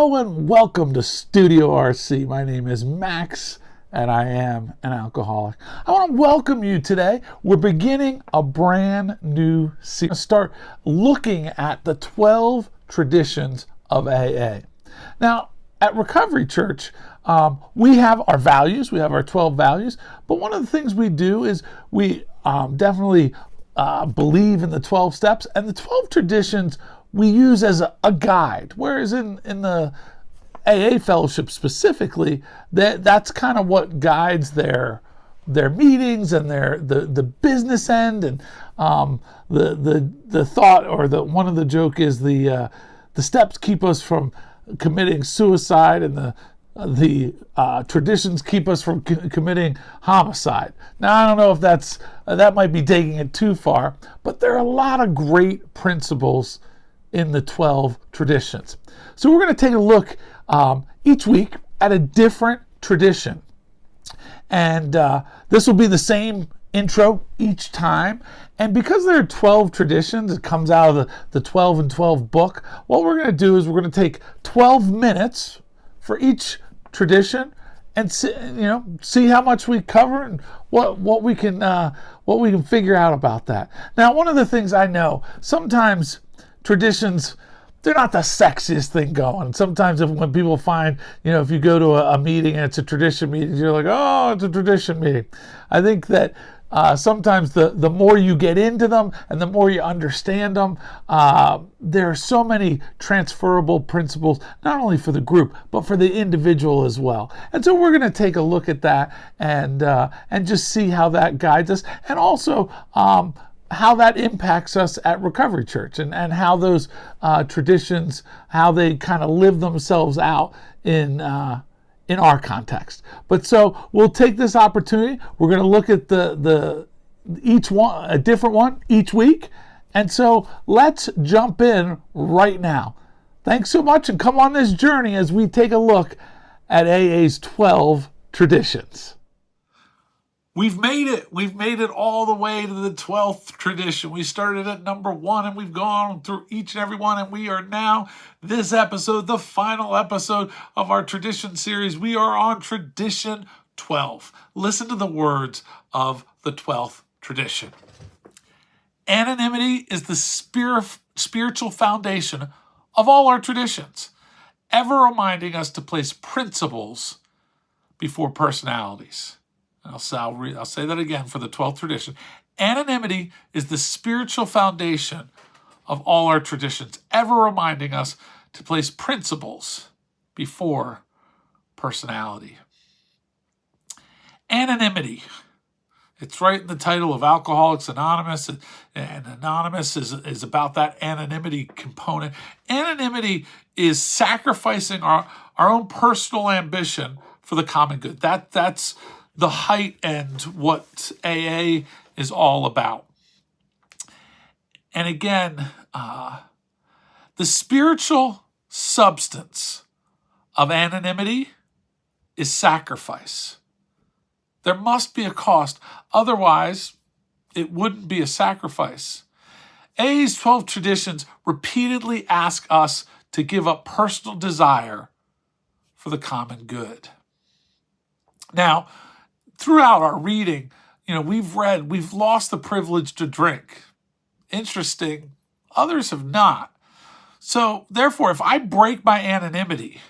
Hello and welcome to Studio RC. My name is Max and I am an alcoholic. I want to welcome you today. We're beginning a brand new series. Start looking at the 12 traditions of AA. Now, at Recovery Church, we have our values. We have our 12 values. But one of the things we do is we definitely believe in the 12 steps, and the 12 traditions we use as a guide. Whereas in the AA fellowship specifically, that's kind of what guides their meetings and the business end, and the thought, or one of the joke is the steps keep us from committing suicide, and the traditions keep us from committing homicide. Now, I don't know if that might be taking it too far, but there are a lot of great principles in the 12 traditions. So we're going to take a look each week at a different tradition. And this will be the same intro each time. And because there are 12 traditions, it comes out of the 12 and 12 book, what we're going to do is we're going to take 12 minutes for each tradition and see how much we cover and what we can figure out about that. Now, one of the things I know, sometimes traditions, they're not the sexiest thing going. Sometimes when people find, if you go to a meeting and it's a tradition meeting, you're like, oh, it's a tradition meeting. I think that sometimes the more you get into them and the more you understand them, there are so many transferable principles, not only for the group, but for the individual as well. And so we're going to take a look at that and just see how that guides us, and also how that impacts us at Recovery Church, and how those traditions, how they kind of live themselves out in our context. But so we'll take this opportunity. We're going to look at each one, a different one each week. And so let's jump in right now. Thanks so much, and come on this journey as we take a look at AA's 12 traditions. We've made it. We've made it all the way to the 12th tradition. We started at number 1 and we've gone through each and every one, and we are now, this episode, the final episode of our tradition series. We are on tradition 12. Listen to the words of the 12th tradition. Anonymity is the spiritual foundation of all our traditions, ever reminding us to place principles before personalities. I'll say that again for the 12th tradition. Anonymity is the spiritual foundation of all our traditions, ever reminding us to place principles before personality. Anonymity. It's right in the title of Alcoholics Anonymous, and Anonymous is about that anonymity component. Anonymity is sacrificing our own personal ambition for the common good. That's the height and what AA is all about. And again, the spiritual substance of anonymity is sacrifice. There must be a cost. Otherwise, it wouldn't be a sacrifice. AA's 12 traditions repeatedly ask us to give up personal desire for the common good. Now, throughout our reading, we've lost the privilege to drink. Interesting. Others have not. So therefore, if I break my anonymity,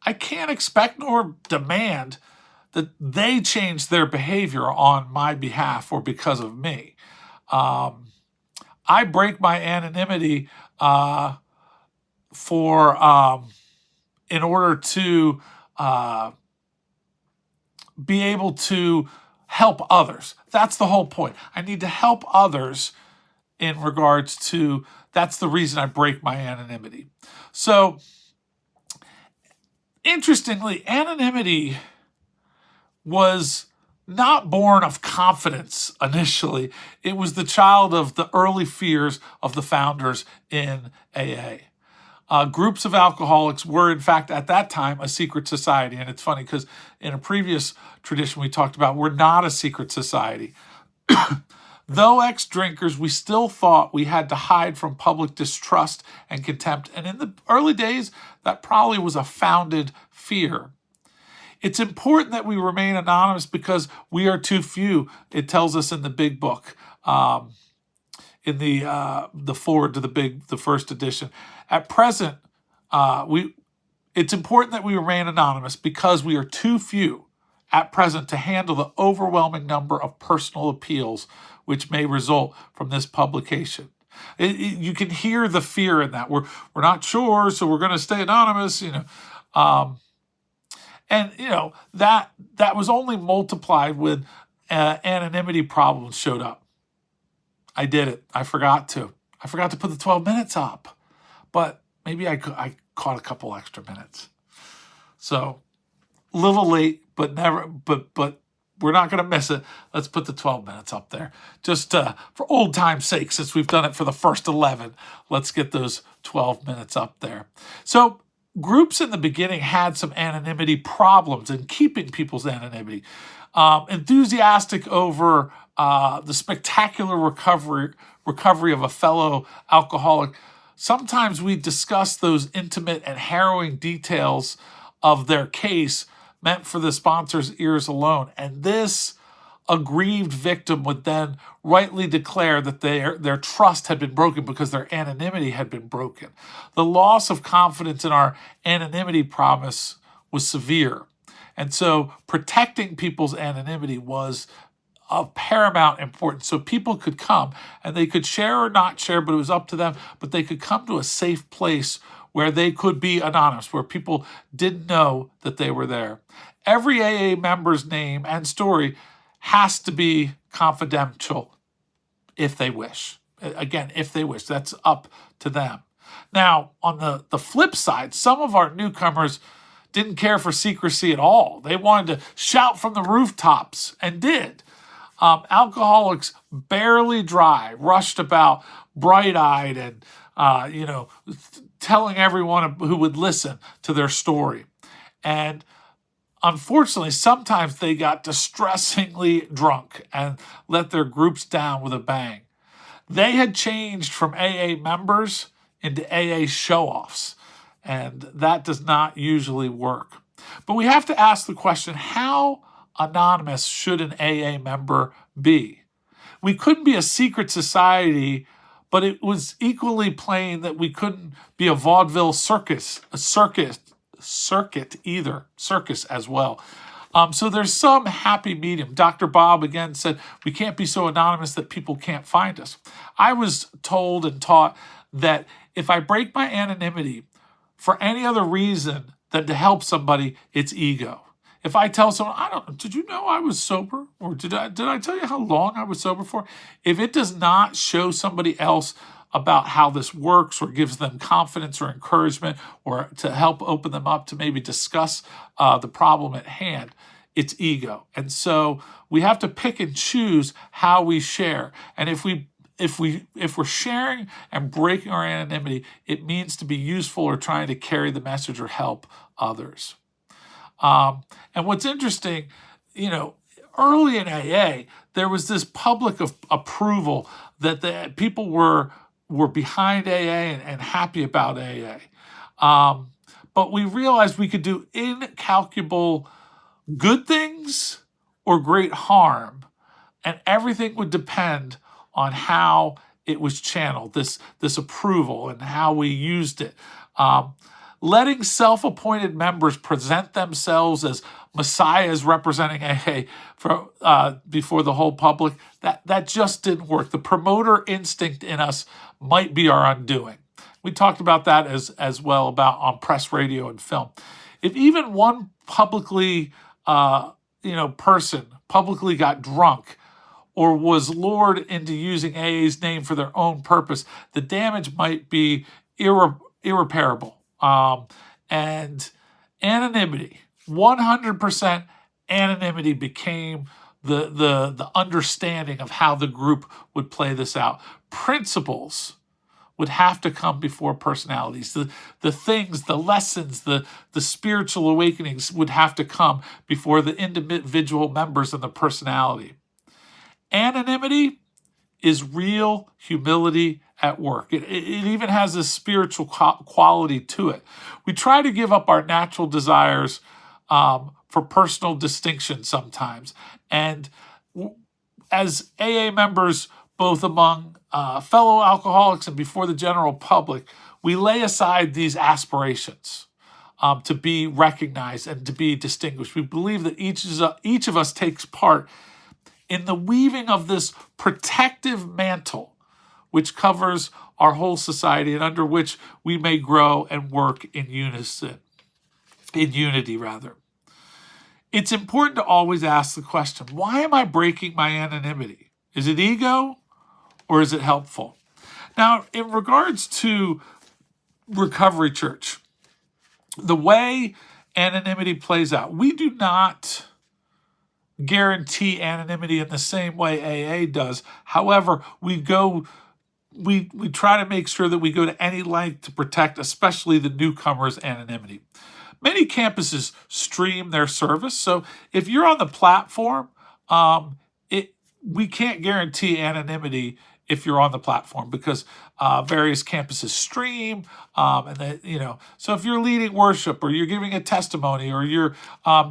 I can't expect nor demand that they change their behavior on my behalf or because of me. I break my anonymity in order to be able to help others. That's the whole point. I need to help others in regards to, that's the reason I break my anonymity. So, interestingly, anonymity was not born of confidence initially. It was the child of the early fears of the founders in AA. Groups of alcoholics were, in fact, at that time, a secret society. And it's funny because in a previous tradition we talked about, we're not a secret society. Though ex-drinkers, we still thought we had to hide from public distrust and contempt. And in the early days, that probably was a founded fear. It's important that we remain anonymous because we are too few. It tells us in the big book, in the forward to the first edition. At present, it's important that we remain anonymous because we are too few at present to handle the overwhelming number of personal appeals which may result from this publication. You can hear the fear in that. We're not sure, so we're going to stay anonymous. And that was only multiplied when anonymity problems showed up. I did it. I forgot to put the 12 minutes up, but maybe I caught a couple extra minutes. So a little late, but we're not going to miss it. Let's put the 12 minutes up there. Just for old time's sake, since we've done it for the first 11, let's get those 12 minutes up there. So groups in the beginning had some anonymity problems in keeping people's anonymity. Enthusiastic over the spectacular recovery of a fellow alcoholic, sometimes we discuss those intimate and harrowing details of their case meant for the sponsor's ears alone. And this aggrieved victim would then rightly declare that their trust had been broken because their anonymity had been broken. The loss of confidence in our anonymity promise was severe. And so protecting people's anonymity was of paramount importance. So people could come and they could share or not share, but it was up to them. But they could come to a safe place where they could be anonymous, where people didn't know that they were there. Every AA member's name and story has to be confidential if they wish. Again, if they wish, that's up to them. Now, on the flip side, some of our newcomers didn't care for secrecy at all. They wanted to shout from the rooftops and did. Alcoholics barely dry, rushed about bright-eyed and, telling everyone who would listen to their story. And unfortunately, sometimes they got distressingly drunk and let their groups down with a bang. They had changed from AA members into AA show-offs, and that does not usually work. But we have to ask the question, how anonymous should an AA member be? We couldn't be a secret society, but it was equally plain that we couldn't be a vaudeville circus as well. So there's some happy medium. Dr. Bob again said, we can't be so anonymous that people can't find us. I was told and taught that if I break my anonymity for any other reason than to help somebody, it's ego. If I tell someone, did you know I was sober? Or did I tell you how long I was sober for? If it does not show somebody else about how this works or gives them confidence or encouragement or to help open them up to maybe discuss the problem at hand, it's ego. And so we have to pick and choose how we share. And if we're sharing and breaking our anonymity, it means to be useful or trying to carry the message or help others. And what's interesting, early in AA, there was this public approval that the people were behind AA and happy about AA. But we realized we could do incalculable good things or great harm, and everything would depend on how it was channeled, this approval, and how we used it. Letting self-appointed members present themselves as messiahs representing AA before the whole public, that just didn't work. The promoter instinct in us might be our undoing. We talked about that as well on press, radio, and film. If even one publicly, person publicly got drunk or was lured into using AA's name for their own purpose, the damage might be irreparable. And anonymity, 100% anonymity became the understanding of how the group would play this out. Principles would have to come before personalities. The things, the lessons, the spiritual awakenings would have to come before the individual members and the personality. Anonymity is real humility at work. It even has a spiritual quality to it. We try to give up our natural desires for personal distinction sometimes. And as AA members, both among fellow alcoholics and before the general public, we lay aside these aspirations to be recognized and to be distinguished. We believe that each of us takes part in the weaving of this protective mantle which covers our whole society and under which we may grow and work in unity rather. It's important to always ask the question, why am I breaking my anonymity? Is it ego or is it helpful? Now, in regards to Recovery Church, the way anonymity plays out, we do not guarantee anonymity in the same way AA does. However, we try to make sure that we go to any length to protect especially the newcomer's anonymity. Many campuses stream their service, so if you're on the platform, we can't guarantee anonymity if you're on the platform because various campuses stream, So if you're leading worship or you're giving a testimony or you're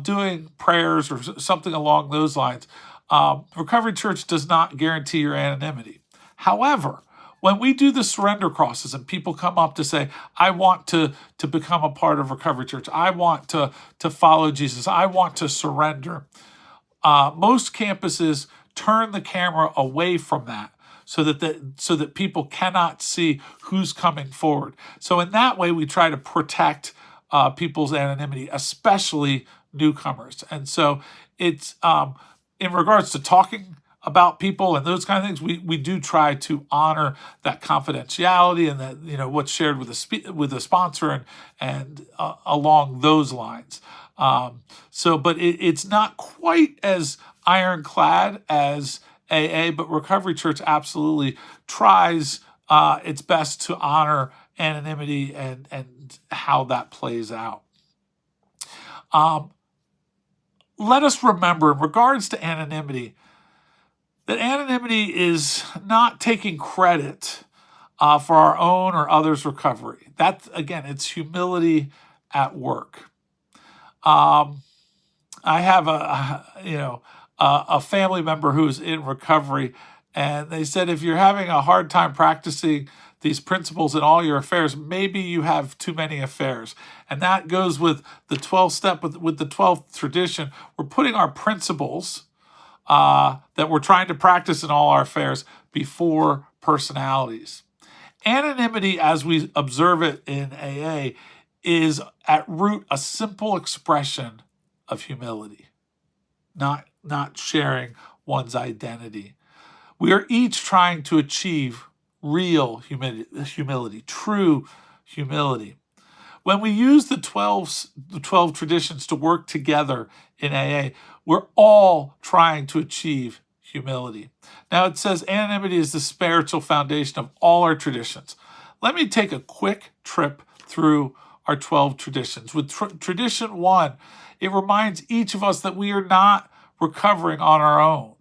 doing prayers or something along those lines, Recovery Church does not guarantee your anonymity. However, when we do the surrender crosses and people come up to say, I want to become a part of Recovery Church, I want to follow Jesus, I want to surrender, most campuses turn the camera away from that so that people cannot see who's coming forward. So in that way, we try to protect people's anonymity, especially newcomers. And so it's in regards to talking about people and those kind of things, we do try to honor that confidentiality and that what's shared with the sponsor and along those lines. But it's not quite as ironclad as AA, but Recovery Church absolutely tries its best to honor anonymity and how that plays out. Let us remember, in regards to anonymity, that anonymity is not taking credit for our own or others' recovery. That, again, it's humility at work. I have a family member who's in recovery, and they said if you're having a hard time practicing these principles in all your affairs, maybe you have too many affairs. And that goes with the 12th step, with the 12th tradition. We're putting our principles that we're trying to practice in all our affairs before personalities. Anonymity, as we observe it in AA, is at root a simple expression of humility, not sharing one's identity. We are each trying to achieve real humility, true humility. When we use the 12 traditions to work together in AA, we're all trying to achieve humility. Now it says anonymity is the spiritual foundation of all our traditions. Let me take a quick trip through our 12 traditions. With tradition 1, it reminds each of us that we are not recovering on our own.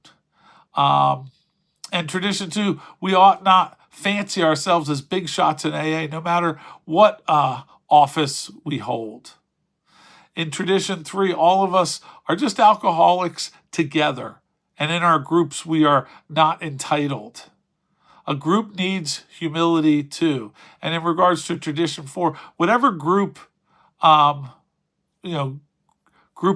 And tradition 2, we ought not fancy ourselves as big shots in AA, no matter what office we hold. In tradition 3, all of us are just alcoholics together, and in our groups we are not entitled. A group needs humility too. And in regards to tradition 4, whatever group, group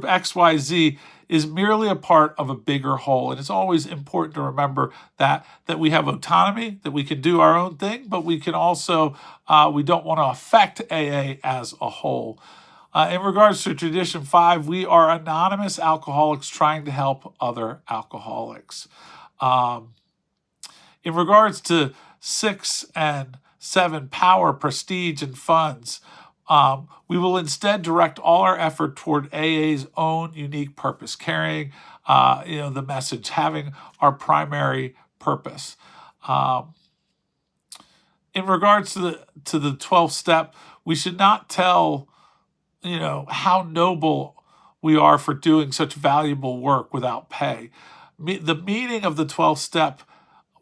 XYZ is merely a part of a bigger whole. And it's always important to remember that we have autonomy, that we can do our own thing, but we can also, we don't want to affect AA as a whole. In regards to tradition 5, we are anonymous alcoholics trying to help other alcoholics. In regards to 6 and 7, power, prestige, and funds, we will instead direct all our effort toward AA's own unique purpose, carrying, the message, having our primary purpose. In regards to the 12th step, we should not tell, how noble we are for doing such valuable work without pay. The meaning of the 12th step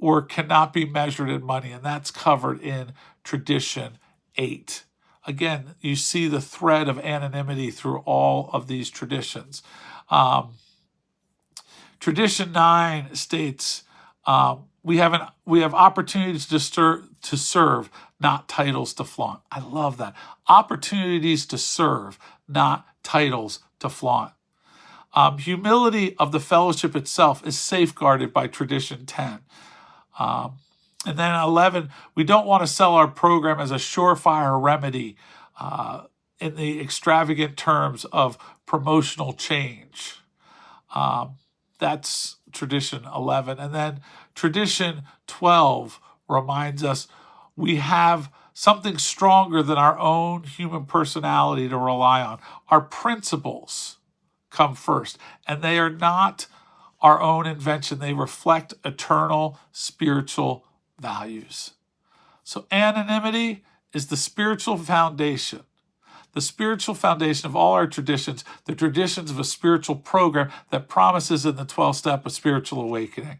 or cannot be measured in money, and that's covered in Tradition 8. Again, you see the thread of anonymity through all of these traditions. Tradition 9 states we have opportunities to serve, not titles to flaunt. I love that. Opportunities to serve, not titles to flaunt. Humility of the fellowship itself is safeguarded by Tradition 10. And then 11, we don't want to sell our program as a surefire remedy in the extravagant terms of promotional change. That's Tradition 11. And then Tradition 12 reminds us we have something stronger than our own human personality to rely on. Our principles come first, and they are not our own invention. They reflect eternal spiritual values. So anonymity is the spiritual foundation. The spiritual foundation of all our traditions, the traditions of a spiritual program that promises in the 12th step of spiritual awakening.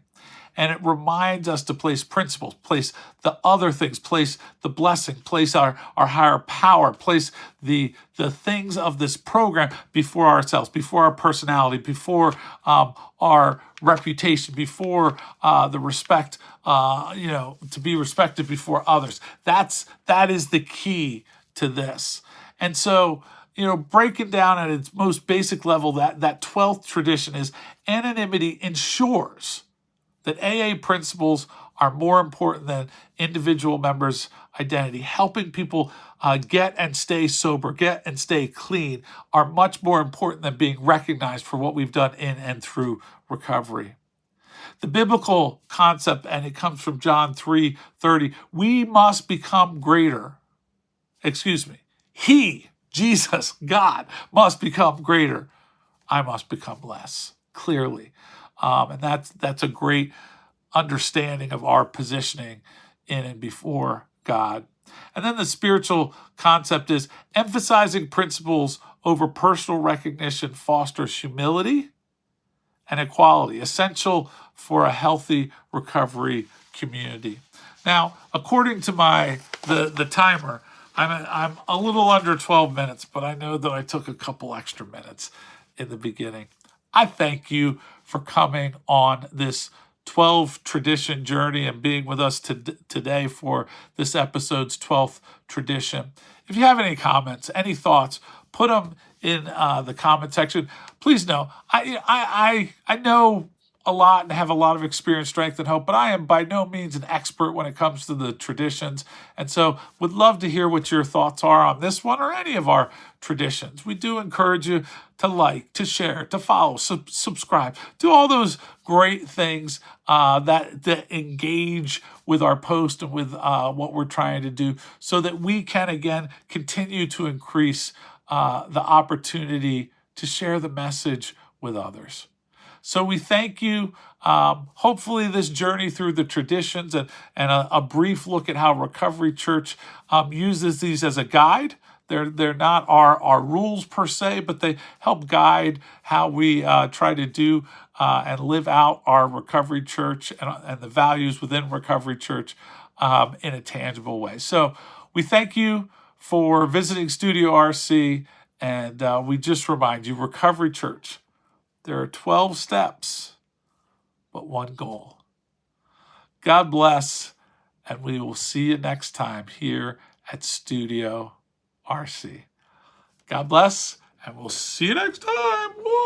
And it reminds us to place principles, place the other things, place the blessing, place our higher power, place the things of this program before ourselves, before our personality, before our reputation, before the respect, to be respected before others. That is the key to this. And so, breaking down at its most basic level, that 12th tradition is anonymity ensures that AA principles are more important than individual members' identity. Helping people get and stay sober, get and stay clean are much more important than being recognized for what we've done in and through recovery. The biblical concept, and it comes from John 3:30, we must become greater. He, Jesus, God, must become greater. I must become less, clearly. And that's a great understanding of our positioning in and before God. And then the spiritual concept is emphasizing principles over personal recognition fosters humility and equality, essential for a healthy recovery community. Now, according to the timer, I'm a little under 12 minutes, but I know that I took a couple extra minutes in the beginning. I thank you for coming on this 12 tradition journey and being with us today for this episode's 12th tradition. If you have any comments, any thoughts, put them in the comment section. Please know, I know a lot and have a lot of experience, strength, and hope, but I am by no means an expert when it comes to the traditions. And so would love to hear what your thoughts are on this one or any of our traditions. We do encourage you to like, to share, to follow, subscribe, do all those great things that engage with our post and with what we're trying to do so that we can, again, continue to increase the opportunity to share the message with others. So we thank you. Hopefully this journey through the traditions and a brief look at how Recovery Church uses these as a guide. They're not our rules per se, but they help guide how we try to do and live out our Recovery Church and the values within Recovery Church in a tangible way. So we thank you for visiting Studio RC, and we just remind you, Recovery Church, there are 12 steps, but one goal. God bless, and we will see you next time here at Studio RC. God bless, and we'll see you next time. Woo!